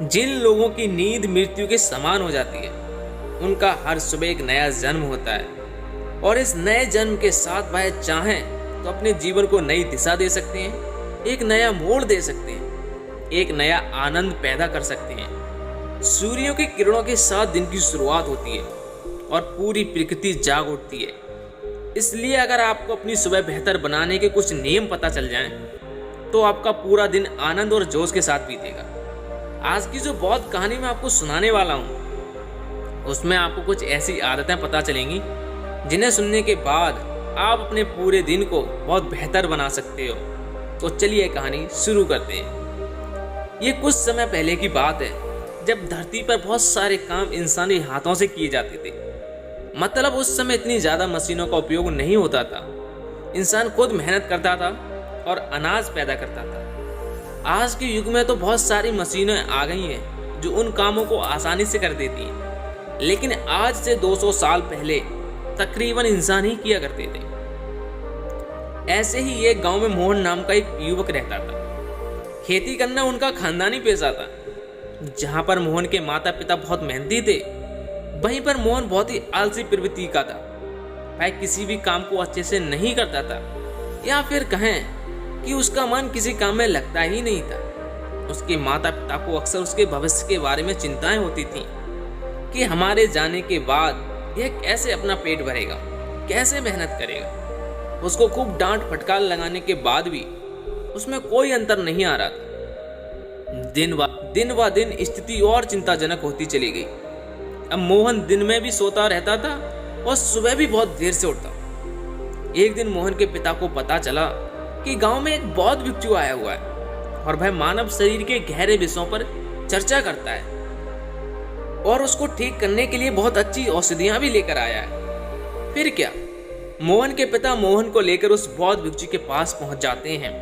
जिन लोगों की नींद मृत्यु के समान हो जाती है, उनका हर सुबह एक नया जन्म होता है और इस नए जन्म के साथ वह चाहें तो अपने जीवन को नई दिशा दे सकते हैं, एक नया मोड़ दे सकते हैं, एक नया आनंद पैदा कर सकते हैं। सूर्यों की किरणों के साथ दिन की शुरुआत होती है और पूरी प्रकृति जाग उठती है। इसलिए अगर आपको अपनी सुबह बेहतर बनाने के कुछ नियम पता चल जाएं, तो आपका पूरा दिन आनंद और जोश के साथ बीतेगा। आज की जो बहुत कहानी मैं आपको सुनाने वाला हूँ, उसमें आपको कुछ ऐसी आदतें पता चलेंगी जिन्हें सुनने के बाद आप अपने पूरे दिन को बहुत बेहतर बना सकते हो। तो चलिए कहानी शुरू करते हैं। ये कुछ समय पहले की बात है, जब धरती पर बहुत सारे काम इंसानी हाथों से किए जाते थे। मतलब उस समय इतनी ज़्यादा मशीनों का उपयोग नहीं होता था। इंसान खुद मेहनत करता था और अनाज पैदा करता था। आज के युग में तो बहुत सारी मशीनें आ गई हैं जो उन कामों को आसानी से कर देती हैं, लेकिन आज से 200 साल पहले तकरीबन इंसान ही किया करते थे। ऐसे ही एक गांव में मोहन नाम का एक युवक रहता था। खेती करना उनका खानदानी पेशा था। जहां पर मोहन के माता पिता बहुत मेहनती थे, वहीं पर मोहन बहुत ही आलसी प्रवृत्ति का था। वह किसी भी काम को अच्छे से नहीं करता था, या फिर कहें कि उसका मन किसी काम में लगता ही नहीं था। उसके माता पिता को अक्सर उसके भविष्य के बारे में चिंताएं होती थीं कि हमारे जाने के बाद यह कैसे अपना पेट भरेगा, कैसे मेहनत करेगा। उसको खूब डांट फटकार लगाने के बाद भी उसमें कोई अंतर नहीं आ रहा था। दिन व दिन स्थिति और चिंताजनक होती चली गई। अब मोहन दिन में भी सोता रहता था और सुबह भी बहुत देर से उठता। एक दिन मोहन के पिता को पता चला कि गांव में एक बौद्ध भिक्षु आया हुआ है और वह मानव शरीर के गहरे विषयों पर चर्चा करता है और उसको ठीक करने के लिए बहुत अच्छी औषधियां भी लेकर आया है। फिर क्या, मोहन के पिता मोहन को लेकर उस बौद्ध भिक्षु के पास पहुंच जाते हैं।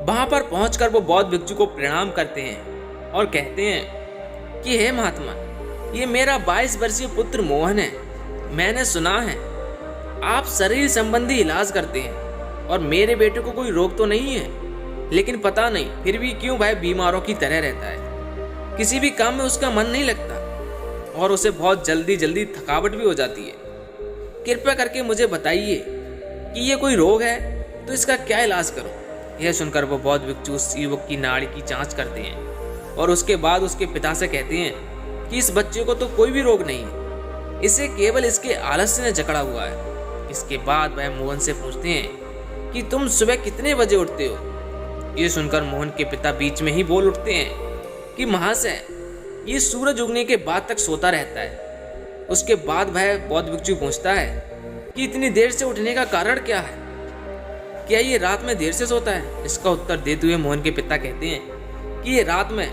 वहां पर पहुंचकर वो बौद्ध भिक्षु को प्रणाम करते हैं और कहते हैं कि हे महात्मा, ये मेरा 22 वर्षीय पुत्र मोहन है। मैंने सुना है आप शरीर संबंधी इलाज करते हैं और मेरे बेटे को कोई रोग तो नहीं है, लेकिन पता नहीं फिर भी क्यों वह बीमारों की तरह रहता है। किसी भी काम में उसका मन नहीं लगता और उसे बहुत जल्दी थकावट भी हो जाती है। कृपया करके मुझे बताइए कि ये कोई रोग है तो इसका क्या इलाज करूं। यह सुनकर वो बौद्ध भिक्षु उस युवक की नाड़ी की जांच करते हैं और उसके बाद उसके पिता से कहते हैं कि इस बच्चे को तो कोई भी रोग नहीं है, इसे केवल इसके आलस्य ने जकड़ा हुआ है। इसके बाद वह मोहन से पूछते हैं कि तुम सुबह कितने बजे उठते हो। ये सुनकर मोहन के पिता बीच में ही बोल उठते हैं कि महाशय, ये सूरज उगने के बाद तक सोता रहता है। उसके बाद वह बौद्ध भिक्षु पूछता है कि इतनी देर से उठने का कारण क्या है, क्या ये रात में देर से सोता है। इसका उत्तर देते हुए मोहन के पिता कहते हैं कि ये रात में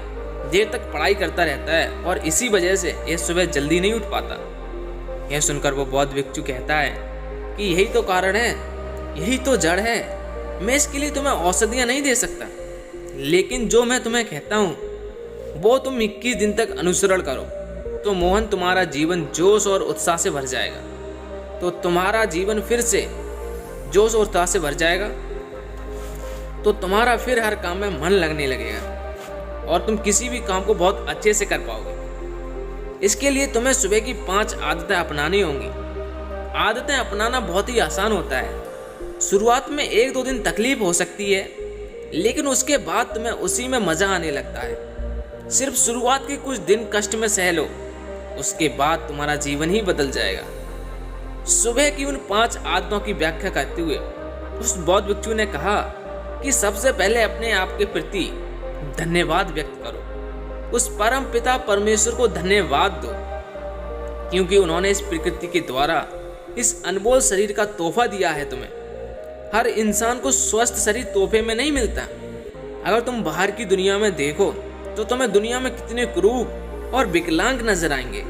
देर तक पढ़ाई करता रहता है और इसी वजह से ये सुबह जल्दी नहीं उठ पाता। यह सुनकर वो बौद्ध भिक्षु कहता है कि यही तो कारण है, यही तो जड़ है। मैं इसके लिए तुम्हें औषधियां नहीं दे सकता, लेकिन जो मैं तुम्हें कहता हूँ वो तुम 21 दिन तक अनुसरण करो तो मोहन तुम्हारा जीवन जोश और उत्साह से भर जाएगा। तो तुम्हारा जीवन फिर से जोश और उत्साह से भर जाएगा, तो तुम्हारा फिर हर काम में मन लगने लगेगा और तुम किसी भी काम को बहुत अच्छे से कर पाओगे। इसके लिए तुम्हें सुबह की 5 आदतें अपनानी होंगी। आदतें अपनाना बहुत ही आसान होता है। शुरुआत में 1-2 दिन तकलीफ हो सकती है, लेकिन उसके बाद तुम्हें उसी में मजा आने लगता है। सिर्फ शुरुआत के कुछ दिन कष्ट में सह लो, उसके बाद तुम्हारा जीवन ही बदल जाएगा। सुबह की उन 5 आदतों की व्याख्या करते हुए उस बौद्ध भिक्षु ने कहा कि सबसे पहले अपने आप के प्रति धन्यवाद व्यक्त करो। उस परम पिता परमेश्वर को धन्यवाद दो, क्योंकि उन्होंने इस प्रकृति के द्वारा इस अनमोल शरीर का तोहफा दिया है तुम्हें। हर इंसान को स्वस्थ शरीर तोहफे में नहीं मिलता। अगर तुम बाहर की दुनिया में देखो तो तुम्हें दुनिया में कितने कुरूप और विकलांग नजर आएंगे।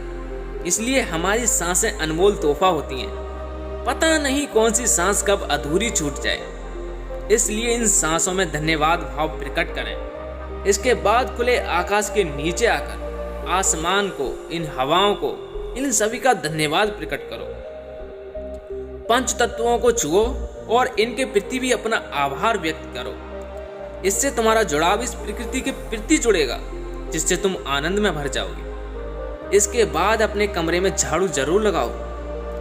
इसलिए हमारी सांसें अनमोल तोहफा होती हैं। पता नहीं कौन सी सांस कब अधूरी छूट जाए। इसलिए इन सांसों में धन्यवाद भाव प्रकट करें। इसके बाद खुले आकाश के नीचे आकर आसमान को, इन हवाओं को, इन सभी का धन्यवाद प्रकट करो। पंच तत्वों को छुओ और इनके प्रति भी अपना आभार व्यक्त करो। इससे तुम्हारा जुड़ाव इस प्रकृति के प्रति जुड़ेगा जिससे तुम आनंद में भर जाओगे। इसके बाद अपने कमरे में झाड़ू जरूर लगाओ।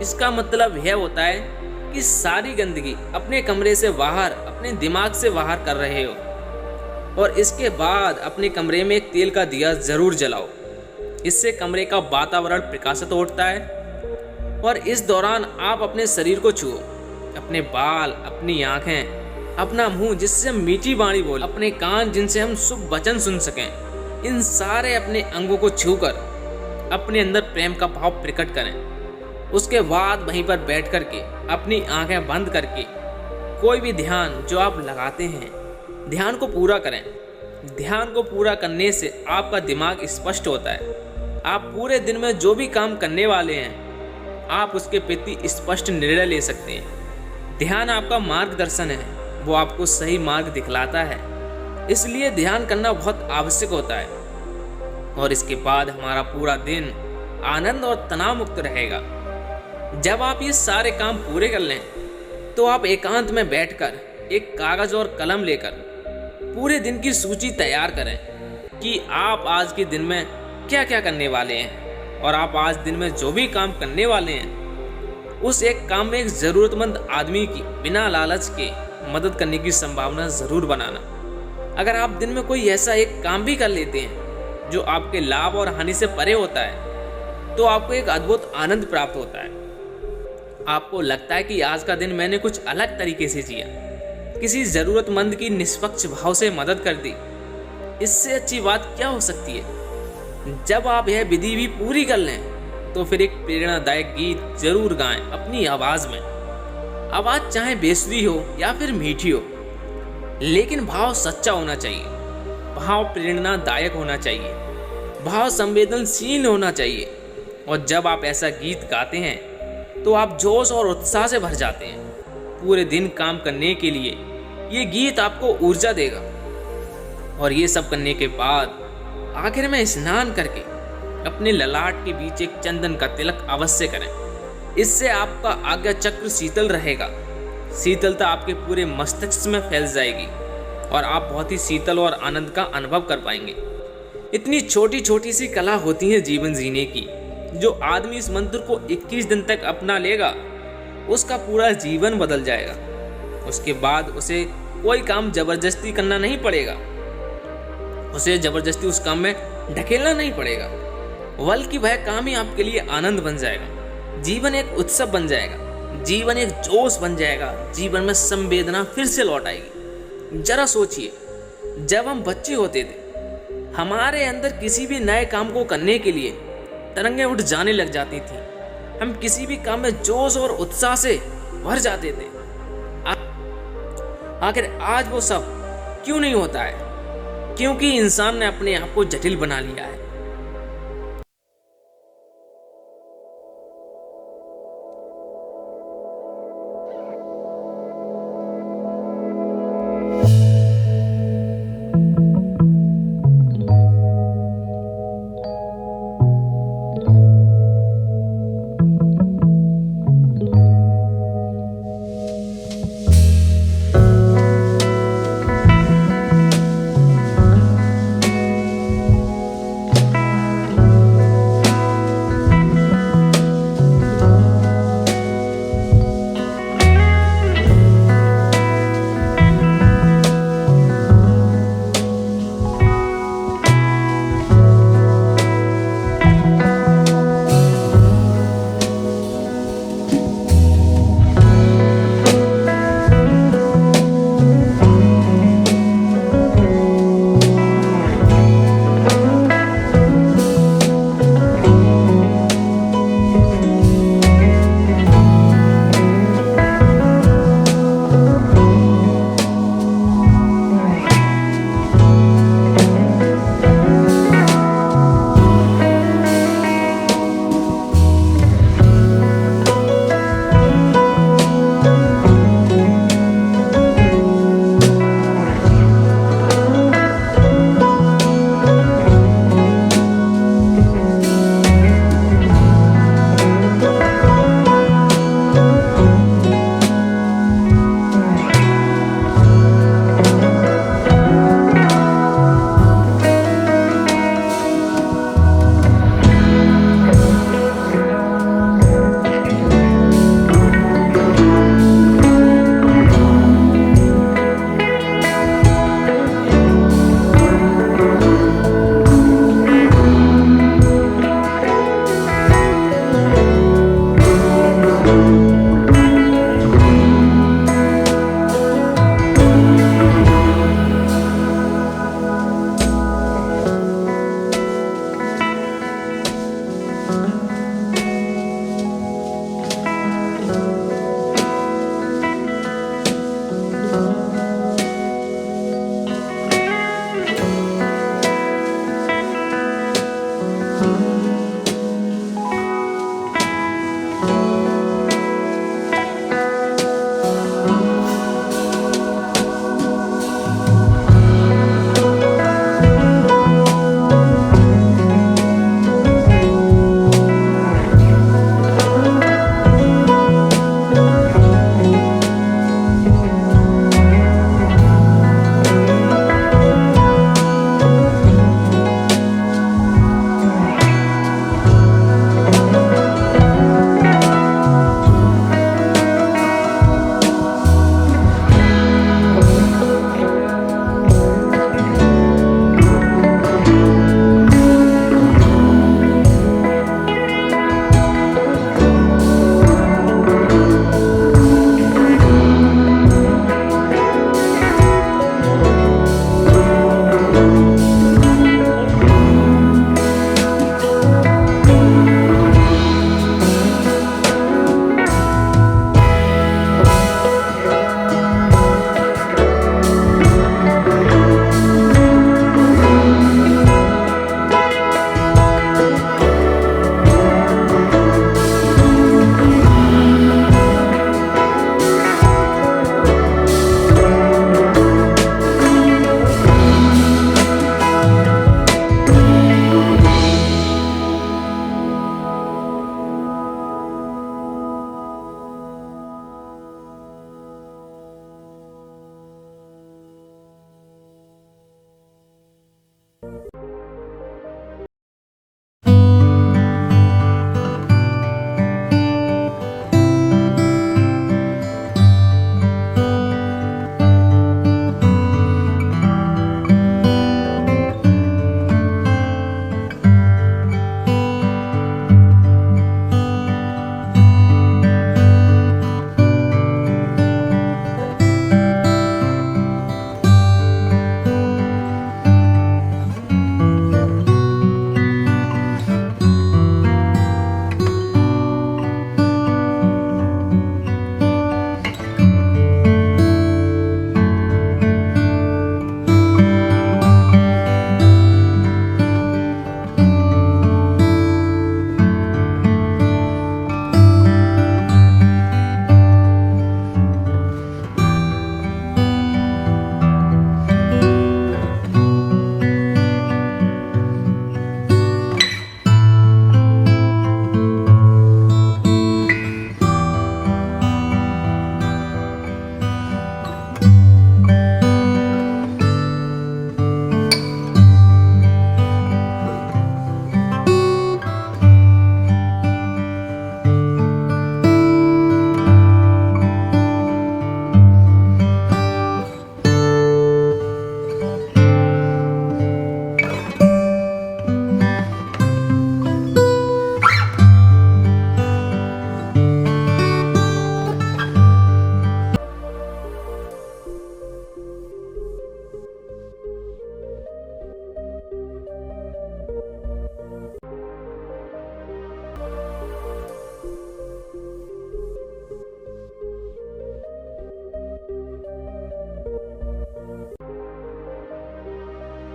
इसका मतलब यह होता है कि सारी गंदगी अपने कमरे से बाहर, अपने दिमाग से बाहर कर रहे हो। और इसके बाद अपने कमरे में एक तेल का दिया जरूर जलाओ। इससे कमरे का वातावरण प्रकाशित होता है। और इस दौरान आप अपने शरीर को छुओ, अपने बाल, अपनी आंखें, अपना मुंह जिससे हम मीठी वाणी बोल, अपने कान जिनसे हम शुभ वचन सुन सकें। इन सारे अपने अंगों को छूकर अपने अंदर प्रेम का भाव प्रकट करें। उसके बाद वहीं पर बैठ करके अपनी आंखें बंद करके कोई भी ध्यान जो आप लगाते हैं, ध्यान को पूरा करें। ध्यान को पूरा करने से आपका दिमाग स्पष्ट होता है। आप पूरे दिन में जो भी काम करने वाले हैं, आप उसके प्रति स्पष्ट निर्णय ले सकते हैं। ध्यान आपका मार्गदर्शन है, वो आपको सही मार्ग दिखलाता है। इसलिए ध्यान करना बहुत आवश्यक होता है। और इसके बाद हमारा पूरा दिन आनंद और तनाव मुक्त रहेगा। जब आप ये सारे काम पूरे कर लें तो आप एकांत में बैठकर एक कागज और कलम लेकर पूरे दिन की सूची तैयार करें कि आप आज के दिन में क्या क्या करने वाले हैं। और आप आज दिन में जो भी काम करने वाले हैं, उस एक काम में एक ज़रूरतमंद आदमी की बिना लालच के मदद करने की संभावना ज़रूर बनाना। अगर आप दिन में कोई ऐसा एक काम भी कर लेते हैं जो आपके लाभ और हानि से परे होता है, तो आपको एक अद्भुत आनंद प्राप्त होता है। आपको लगता है कि आज का दिन मैंने कुछ अलग तरीके से जिया, किसी ज़रूरतमंद की निष्पक्ष भाव से मदद कर दी। इससे अच्छी बात क्या हो सकती है। जब आप यह विधि भी पूरी कर लें तो फिर एक प्रेरणादायक गीत जरूर गाएं अपनी आवाज़ में। आवाज़ चाहे बेसुरी हो या फिर मीठी हो, लेकिन भाव सच्चा होना चाहिए, भाव प्रेरणादायक होना चाहिए, भाव संवेदनशील होना चाहिए। और जब आप ऐसा गीत गाते हैं तो आप जोश और उत्साह से भर जाते हैं। पूरे दिन काम करने के लिए ये गीत आपको ऊर्जा देगा। और ये सब करने के बाद आखिर में स्नान करके अपने ललाट के बीच एक चंदन का तिलक अवश्य करें। इससे आपका आज्ञा चक्र शीतल रहेगा। शीतलता आपके पूरे मस्तिष्क में फैल जाएगी और आप बहुत ही शीतल और आनंद का अनुभव कर पाएंगे। इतनी छोटी छोटी सी कला होती है जीवन जीने की। जो आदमी इस मंत्र को 21 दिन तक अपना लेगा, उसका पूरा जीवन बदल जाएगा। उसके बाद उसे कोई काम जबरदस्ती करना नहीं पड़ेगा, उसे जबरदस्ती उस काम में ढकेलना नहीं पड़ेगा, बल्कि वह काम ही आपके लिए आनंद बन जाएगा। जीवन एक उत्सव बन जाएगा, जीवन एक जोश बन जाएगा, जीवन में संवेदना फिर से लौट आएगी। जरा सोचिए, जब हम बच्चे होते थे, हमारे अंदर किसी भी नए काम को करने के लिए तरंगें उठ जाने लग जाती थी। हम किसी भी काम में जोश और उत्साह से भर जाते थे। आखिर आज वो सब क्यों नहीं होता है? क्योंकि इंसान ने अपने आप को जटिल बना लिया है।